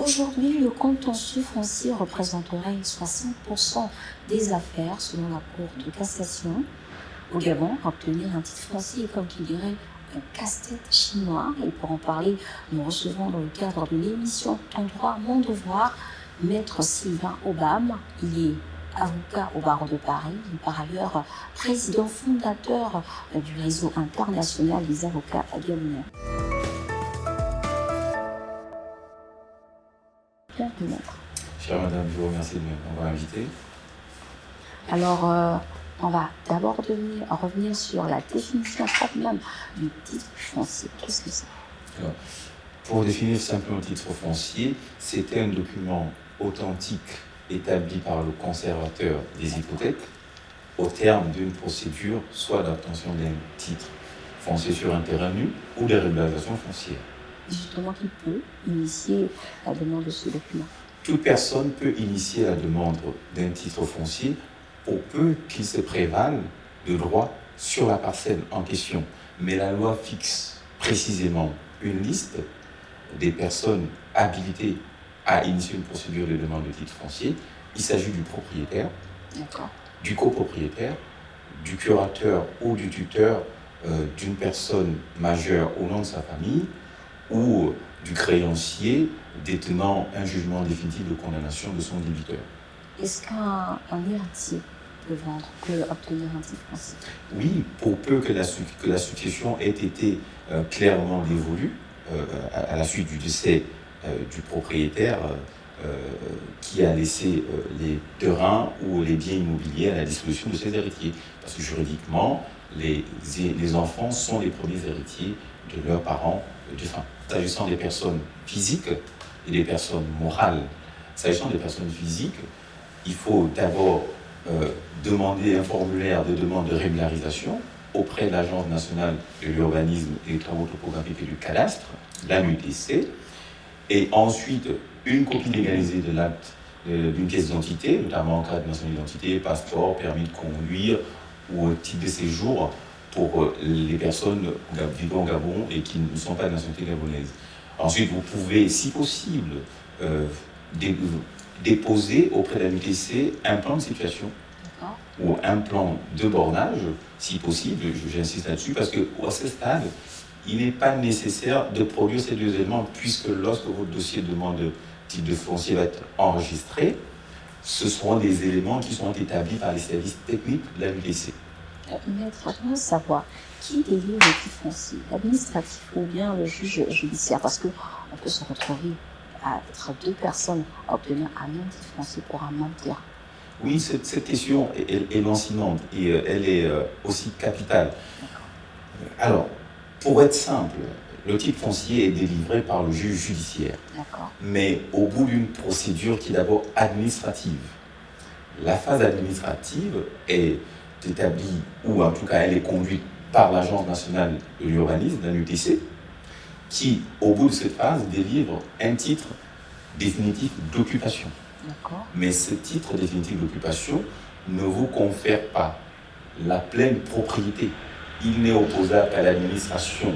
Aujourd'hui, le contentieux foncier représenterait 60% des affaires selon la Cour de cassation. Au Gabon, obtenir un titre foncier est comme qui dirait un casse-tête chinois. Et pour en parler, nous recevons dans le cadre de l'émission Ton droit, mon devoir, Maître Sylvain Obam. Il est avocat au barreau de Paris, et par ailleurs président fondateur du réseau international des avocats gabonais. Bienvenue, maître. Chère madame, je vous remercie de m'avoir invité. Alors, on va d'abord revenir sur la définition même du titre foncier. Qu'est-ce que c'est? Alors, pour définir simplement le titre foncier, c'était un document authentique établi par le conservateur des hypothèques au terme d'une procédure soit d'obtention d'un titre foncier sur un terrain nu ou de régularisation foncière. Justement, qui peut initier la demande de ce document? Toute personne peut initier la demande d'un titre foncier pour peu qu'il se prévale de droit sur la parcelle en question. Mais la loi fixe précisément une liste des personnes habilitées à initier une procédure de demande de titre foncier. Il s'agit du propriétaire, du copropriétaire, du curateur ou du tuteur d'une personne majeure au nom de sa famille ou du créancier détenant un jugement définitif de condamnation de son débiteur. Est-ce qu'un héritier peut obtenir un titre foncier? Oui, pour peu que la succession ait été clairement dévolue à la suite du décès du propriétaire qui a laissé les terrains ou les biens immobiliers à la disposition de ses héritiers. Parce que juridiquement, les enfants sont les premiers héritiers de leurs parents défunts. S'agissant des personnes physiques et des personnes morales, s'agissant des personnes physiques, il faut d'abord demander un formulaire de demande de régularisation auprès de l'Agence nationale de l'urbanisme et des travaux topographiques et du cadastre, l'ANUTC, et ensuite une copie légalisée de l'acte d'une pièce d'identité, notamment en cas de nationalité d'identité, passeport, permis de conduire ou titre de séjour pour les personnes vivant au Gabon et qui ne sont pas de nationalité gabonaise. Ensuite, vous pouvez, si possible, déposer auprès de la l'ANUTC un plan de situation ou un plan de bornage, si possible, j'insiste là-dessus, parce qu'à ce stade, il n'est pas nécessaire de produire ces deux éléments, puisque lorsque votre dossier de demande de titre de foncier va être enregistré, ce seront des éléments qui seront établis par les services techniques de la l'ANUTC. Maître, j'aimerais savoir qui délivre le titre foncier, l'administratif ou bien le juge judiciaire, parce qu'on peut se retrouver à être deux personnes à obtenir un même titre foncier pour un même terrain. Oui, cette question est lancinante et elle est aussi capitale. Alors, pour être simple, le titre foncier est délivré par le juge judiciaire, mais au bout d'une procédure qui est d'abord administrative. La phase administrative est établie, ou en tout cas elle est conduite par l'Agence nationale de l'urbanisme, l'ANUTC, qui, au bout de cette phase, délivre un titre définitif d'occupation. Mais ce titre définitif d'occupation ne vous confère pas la pleine propriété. Il n'est opposable qu'à l'administration.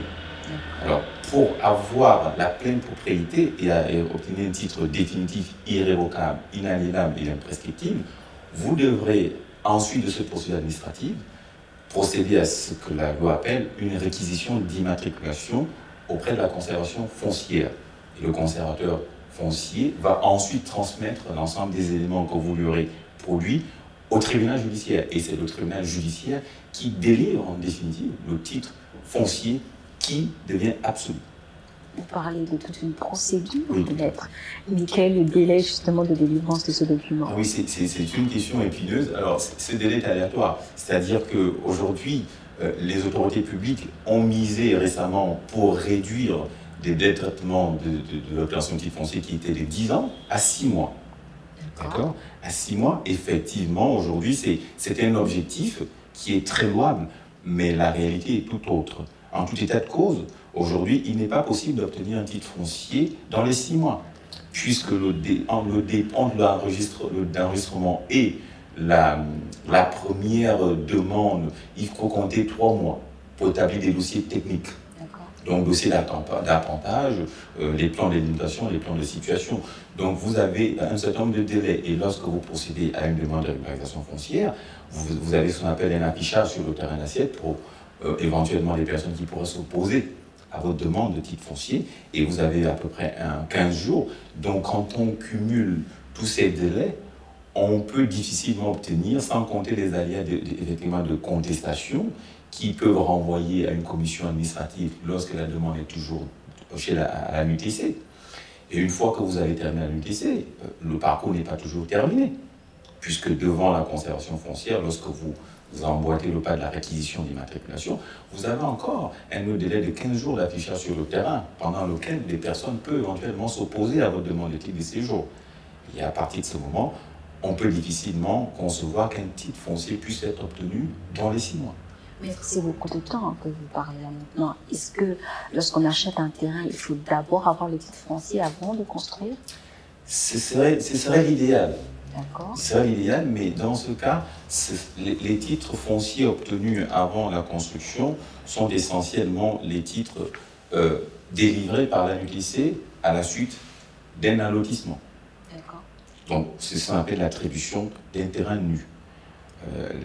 Alors, pour avoir la pleine propriété et obtenir un titre définitif, irrévocable, inaliénable et imprescriptible, vous devrez, ensuite de cette procédure administrative, procéder à ce que la loi appelle une réquisition d'immatriculation auprès de la conservation foncière. Et le conservateur foncier va ensuite transmettre l'ensemble des éléments que vous lui aurez produits au tribunal judiciaire. Et c'est le tribunal judiciaire qui délivre en définitive le titre foncier qui devient absolu. Vous parlez de toute une procédure, peut-être, mais quel est le délai justement de délivrance de ce document? Oui, c'est une question épineuse. Alors, ce délai est aléatoire, c'est-à-dire qu'aujourd'hui, les autorités publiques ont misé récemment pour réduire des délais de traitement de l'obtention de titre foncier qui étaient de 10 ans à 6 mois. D'accord. À 6 mois, effectivement, aujourd'hui, c'est un objectif qui est très louable, mais la réalité est tout autre. En tout état de cause, aujourd'hui, il n'est pas possible d'obtenir un titre foncier dans les 6 mois, puisque le dépend de l'enregistrement et la première demande, il faut compter 3 mois pour établir des dossiers techniques. Donc, dossier d'appontage, les plans délimitation, les plans de situation. Donc, vous avez un certain nombre de délais. Et lorsque vous procédez à une demande de régularisation foncière, vous avez ce qu'on appelle un affichage sur le terrain d'assiette pour éventuellement les personnes qui pourraient s'opposer à votre demande de titre foncier. Et vous avez à peu près 15 jours. Donc, quand on cumule tous ces délais, on peut difficilement obtenir, sans compter les aléas effectivement de contestation, qui peuvent renvoyer à une commission administrative lorsque la demande est toujours à la NUTC. Et une fois que vous avez terminé à l'UTC, le parcours n'est pas toujours terminé, puisque devant la conservation foncière, lorsque vous emboîtez le pas de la réquisition d'immatriculation, vous avez encore un délai de 15 jours d'affichage sur le terrain, pendant lequel des personnes peuvent éventuellement s'opposer à votre demande de titre de séjour. Et à partir de ce moment, on peut difficilement concevoir qu'un titre foncier puisse être obtenu dans les 6 mois. Mais c'est beaucoup de temps que vous parlez là maintenant. Est-ce que lorsqu'on achète un terrain, il faut d'abord avoir le titre foncier avant de construire? Ce serait l'idéal. D'accord. Ce serait l'idéal, mais dans ce cas, les titres fonciers obtenus avant la construction sont essentiellement les titres délivrés par la NUTC à la suite d'un allotissement. D'accord. Donc, c'est ce qu'on appelle l'attribution d'un terrain nu.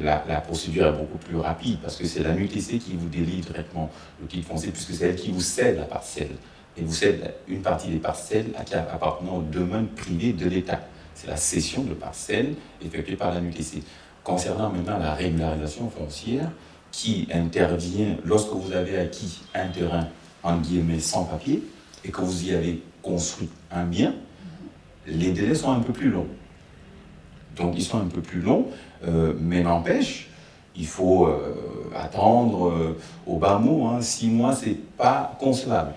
La procédure est beaucoup plus rapide parce que c'est la NUTC qui vous délivre directement le titre foncier, puisque c'est elle qui vous cède la parcelle. Et vous cède une partie des parcelles appartenant au domaine privé de l'État. C'est la cession de parcelles effectuée par la NUTC. Concernant maintenant la régularisation foncière, qui intervient lorsque vous avez acquis un terrain, en guillemets, sans papier, et que vous y avez construit un bien, les délais sont un peu plus longs. Donc ils sont un peu plus longs, mais n'empêche, il faut attendre au bas mot, 6 mois, c'est pas concevable.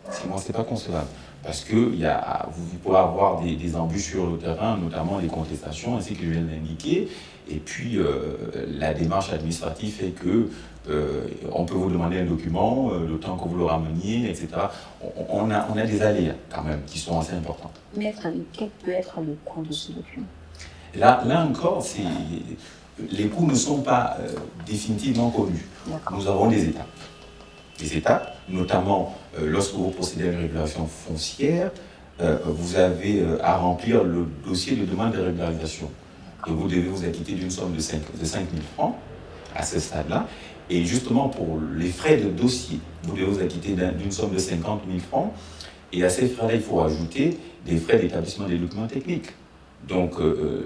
6 mois, c'est pas concevable. Parce que vous pouvez avoir des embûches sur le terrain, notamment les contestations, ainsi que je viens de l'indiquer. Et puis, la démarche administrative fait que on peut vous demander un document, le temps que vous le rameniez, etc. On a des aléas, quand même, qui sont assez importants. Maître, quel peut être le coût de ce document? Là encore, les coûts ne sont pas définitivement connus. Nous avons des étapes. Des étapes, notamment lorsque vous procédez à une régularisation foncière, vous avez à remplir le dossier de demande de régularisation. Et vous devez vous acquitter d'une somme de 5 000 francs à ce stade-là. Et justement, pour les frais de dossier, vous devez vous acquitter d'une somme de 50 000 francs. Et à ces frais-là, il faut ajouter des frais d'établissement des documents techniques. Donc,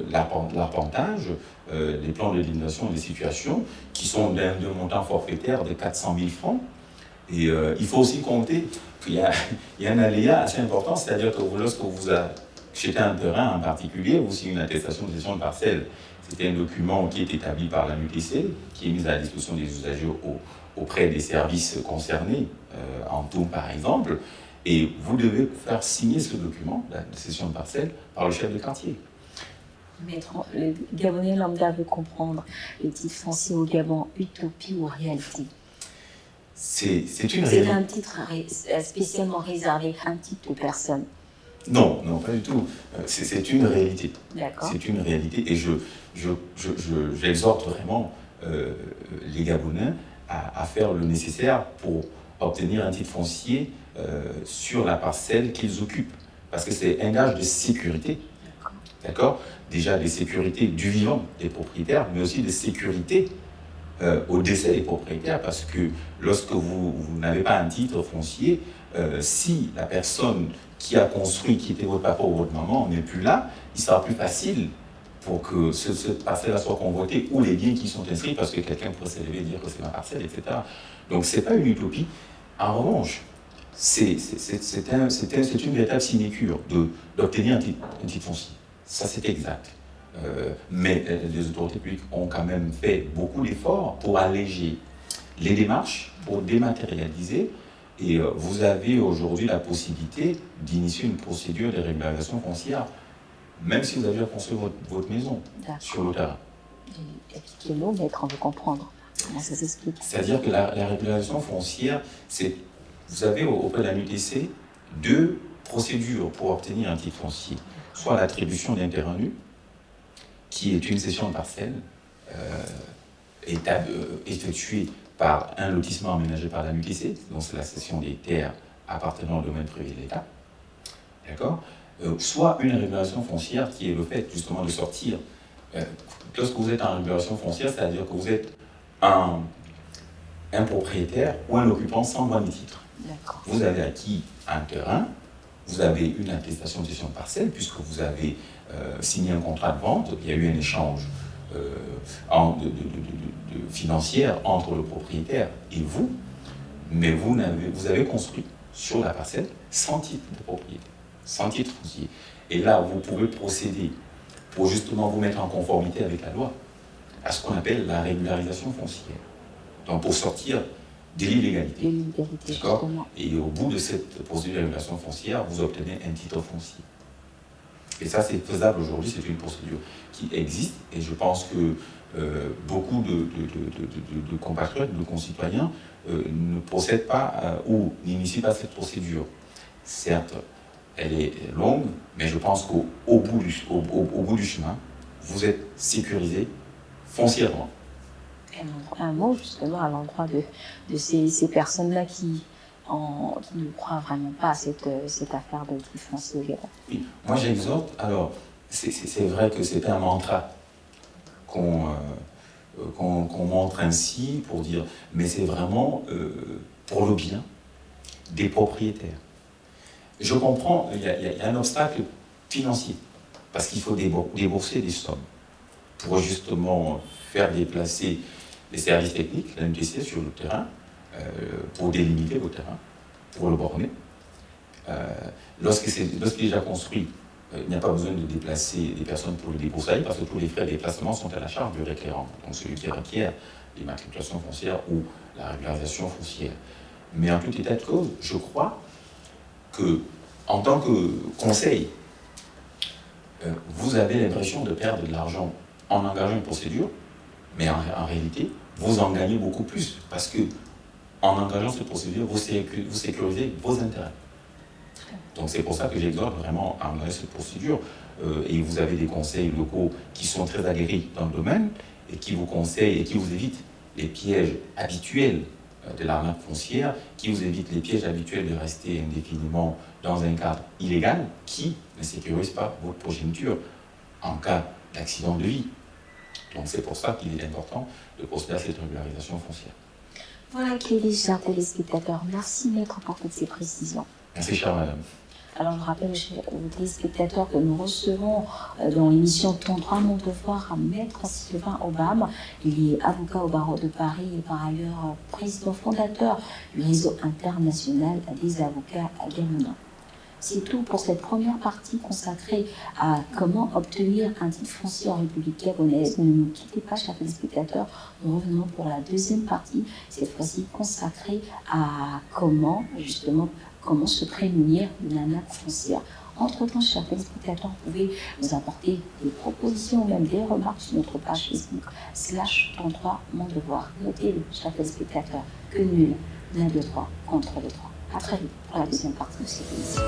l'arpentage, les plans de délimitation des situations, qui sont d'un montant forfaitaire de 400 000 francs. Et il faut aussi compter qu'il y a un aléa assez important, c'est-à-dire que lorsque vous achetez un terrain en particulier, vous signez une attestation de cession de parcelle. C'est un document qui est établi par la NUTC, qui est mis à la disposition des usagers auprès des services concernés, en Toum par exemple, et vous devez faire signer ce document, la cession de parcelle, par le chef de quartier. Maître, le Gabonais lambda veut comprendre le titre foncier au Gabon, utopie ou réalité? C'est une réalité. C'est un titre spécialement réservé à un type de personne? Non, pas du tout. C'est une réalité. D'accord. C'est une réalité. Et j'exhorte vraiment les Gabonais à faire le nécessaire pour obtenir un titre foncier sur la parcelle qu'ils occupent. Parce que c'est un gage de sécurité. D'accord. Déjà de sécurité du vivant des propriétaires, mais aussi de sécurité au décès des propriétaires, parce que lorsque vous n'avez pas un titre foncier, si la personne qui a construit, qui était votre papa ou votre maman, n'est plus là, il sera plus facile pour que cette parcelle-là soit convotée, ou les biens qui sont inscrits, parce que quelqu'un pourrait se lever et dire que c'est ma parcelle, etc. Donc ce n'est pas une utopie. En revanche, c'est une véritable sinécure d'obtenir un titre foncier. Ça, c'est exact. Mais les autorités publiques ont quand même fait beaucoup d'efforts pour alléger les démarches, pour dématérialiser. Et vous avez aujourd'hui la possibilité d'initier une procédure de régularisation foncière, même si vous avez construit votre maison sur le terrain. Expliquez-nous, maître, on veut comprendre. Comment ça s'explique? C'est-à-dire que la régularisation foncière, vous avez auprès de la NUTC 2 procédures pour obtenir un titre foncier. Soit l'attribution d'un terrain nu, qui est une cession de parcelle effectuée par un lotissement aménagé par la MUTC, donc c'est la cession des terres appartenant au domaine privé de l'État, d'accord, soit une régulation foncière qui est le fait justement de sortir. Lorsque vous êtes en régulation foncière, c'est-à-dire que vous êtes un propriétaire ou un occupant sans droit ni titre. Vous avez acquis un terrain, vous avez une attestation de gestion de parcelle, puisque vous avez signé un contrat de vente, il y a eu un échange financier entre le propriétaire et vous, mais vous avez construit sur la parcelle sans titre de propriété, sans titre foncier. Et là, vous pouvez procéder pour justement vous mettre en conformité avec la loi, à ce qu'on appelle la régularisation foncière. Donc pour sortir de l'illégalité. D'accord ? Et au bout de cette procédure de régulation foncière, vous obtenez un titre foncier. Et ça, c'est faisable aujourd'hui, c'est une procédure qui existe, et je pense que beaucoup de compatriotes, de concitoyens, ne procèdent pas ou n'initient pas cette procédure. Certes, elle est longue, mais je pense qu'au bout du chemin, vous êtes sécurisé foncièrement. Un mot justement à l'endroit de ces personnes-là qui ne croient vraiment pas à cette affaire de titre foncier. Oui, moi j'exhorte, alors c'est vrai que c'est un mantra qu'on montre ainsi pour dire, mais c'est vraiment pour le bien des propriétaires. Je comprends, il y a un obstacle financier, parce qu'il faut débourser des sommes pour justement faire déplacer les services techniques, la MTC, sur le terrain, pour délimiter le terrain, pour le borner. Lorsqu'il est déjà construit, il n'y a pas besoin de déplacer des personnes pour le débroussailler, parce que tous les frais de déplacement sont à la charge du requérant, donc celui qui requiert l'immatriculation foncière ou la régularisation foncière. Mais en tout état de cause, je crois que, en tant que conseil, vous avez l'impression de perdre de l'argent en engageant une procédure, mais en réalité, vous en gagnez beaucoup plus, parce que en engageant cette procédure, vous sécurisez vos intérêts. Donc c'est pour ça que j'exhorte vraiment à engager cette procédure, et vous avez des conseils locaux qui sont très aguerris dans le domaine, et qui vous conseillent et qui vous évitent les pièges habituels de l'arnaque foncière, qui vous évite les pièges habituels de rester indéfiniment dans un cadre illégal qui ne sécurise pas votre progéniture en cas d'accident de vie. Donc c'est pour ça qu'il est important de procéder à cette régularisation foncière. Voilà, Kelly, chers téléspectateurs, merci maître pour toutes ces précisions. Merci, chère madame. Alors, je rappelle aux téléspectateurs que nous recevons dans l'émission Ton droit, mon devoir, maître Sylvain Obam. Il est avocat au barreau de Paris et par ailleurs président fondateur du réseau international des avocats à Gagnon. C'est tout pour cette première partie consacrée à comment obtenir un titre foncier en République gabonaise. Ne nous quittez pas, chers téléspectateurs. Nous revenons pour la deuxième partie, cette fois-ci consacrée à comment se prémunir d'une arnaque foncière. Entre-temps, chers téléspectateurs, vous pouvez nous apporter des propositions ou même des remarques sur notre page Facebook /Ton droit, mon devoir. Notez-le, chers téléspectateurs, que nul n'a de droit contre le droit. À très vite pour la deuxième partie de cette émission.